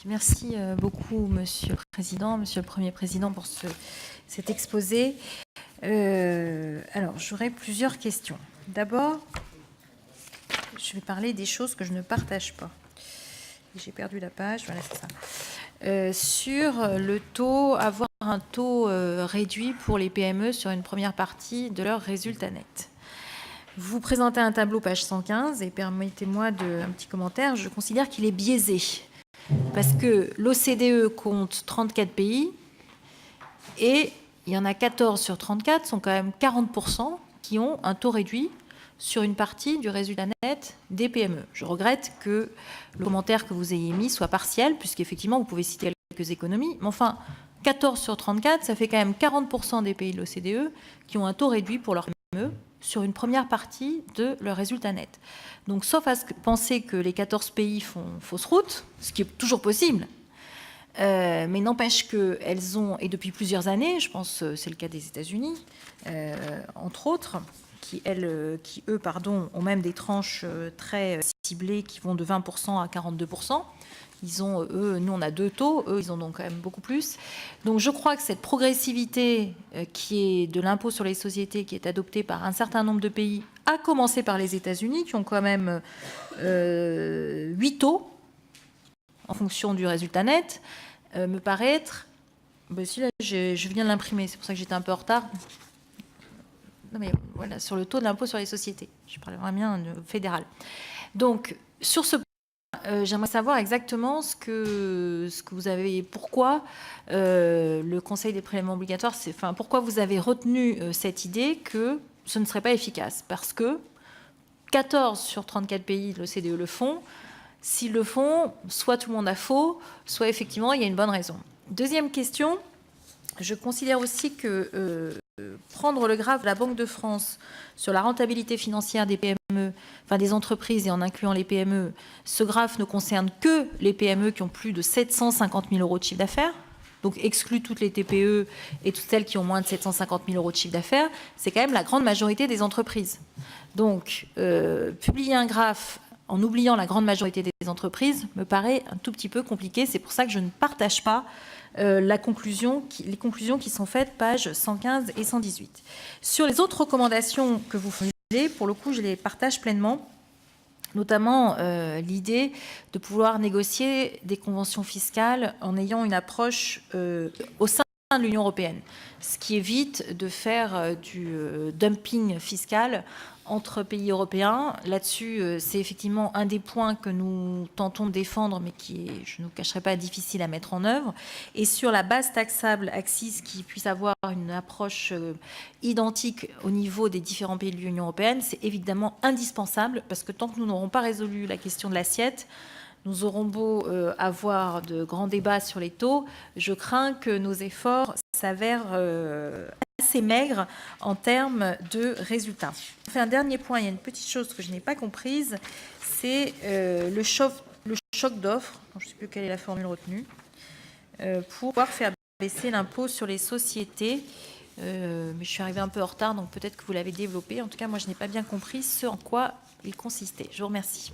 Merci beaucoup, Monsieur le Président, Monsieur le Premier Président, pour cet exposé. Alors, j'aurais plusieurs questions. D'abord, je vais parler des choses que je ne partage pas. J'ai perdu la page, voilà, c'est ça. Sur le taux, avoir un taux réduit pour les PME sur une première partie de leurs résultats nets. Vous présentez un tableau, page 115, et permettez-moi un petit commentaire. Je considère qu'il est biaisé, parce que l'OCDE compte 34 pays, et il y en a 14 sur 34, sont quand même 40% qui ont un taux réduit sur une partie du résultat net des PME. Je regrette que le commentaire que vous ayez mis soit partiel, puisqu'effectivement, vous pouvez citer quelques économies, mais enfin, 14 sur 34, ça fait quand même 40% des pays de l'OCDE qui ont un taux réduit pour leurs PME sur une première partie de leur résultat net. Donc, sauf à penser que les 14 pays font fausse route, ce qui est toujours possible, mais n'empêche qu'elles ont, et depuis plusieurs années, je pense que c'est le cas des États-Unis, entre autres, qui eux, ont même des tranches très ciblées qui vont de 20% à 42%. Ils ont, nous, on a 2 taux, eux, ils en ont quand même beaucoup plus. Donc, je crois que cette progressivité qui est de l'impôt sur les sociétés, qui est adoptée par un certain nombre de pays, à commencer par les États-Unis, qui ont quand même 8 taux en fonction du résultat net, me paraît être... Ben, si, là, je viens de l'imprimer, c'est pour ça que j'étais un peu en retard. Non, mais voilà, sur le taux de l'impôt sur les sociétés. Je parle vraiment bien fédéral. Donc, sur ce j'aimerais savoir exactement ce que vous avez, pourquoi le Conseil des prélèvements obligatoires, pourquoi vous avez retenu cette idée que ce ne serait pas efficace. Parce que 14 sur 34 pays de l'OCDE le font. S'ils le font, soit tout le monde a faux, soit effectivement il y a une bonne raison. Deuxième question, je considère aussi que prendre le graphe de la Banque de France sur la rentabilité financière des PME, enfin des entreprises et en incluant les PME, ce graphe ne concerne que les PME qui ont plus de 750 000 € de chiffre d'affaires, donc exclut toutes les TPE et toutes celles qui ont moins de 750 000 € de chiffre d'affaires, c'est quand même la grande majorité des entreprises. Donc, publier un graphe en oubliant la grande majorité des entreprises me paraît un tout petit peu compliqué. C'est pour ça que je ne partage pas les conclusions qui sont faites, pages 115 et 118. Sur les autres recommandations que vous formulez, pour le coup, je les partage pleinement, notamment l'idée de pouvoir négocier des conventions fiscales en ayant une approche au sein de l'Union européenne, ce qui évite de faire du dumping fiscal entre pays européens. Là-dessus, c'est effectivement un des points que nous tentons de défendre, mais qui est, je ne vous cacherai pas, difficile à mettre en œuvre. Et sur la base taxable ACCIS, qui puisse avoir une approche identique au niveau des différents pays de l'Union européenne, c'est évidemment indispensable, parce que tant que nous n'aurons pas résolu la question de l'assiette, nous aurons beau avoir de grands débats sur les taux, je crains que nos efforts s'avèrent assez maigres en termes de résultats. Enfin, un dernier point, il y a une petite chose que je n'ai pas comprise, c'est le choc d'offres, je ne sais plus quelle est la formule retenue, pour pouvoir faire baisser l'impôt sur les sociétés. Mais je suis arrivée un peu en retard, donc peut-être que vous l'avez développé. En tout cas, moi, je n'ai pas bien compris ce en quoi il consistait. Je vous remercie.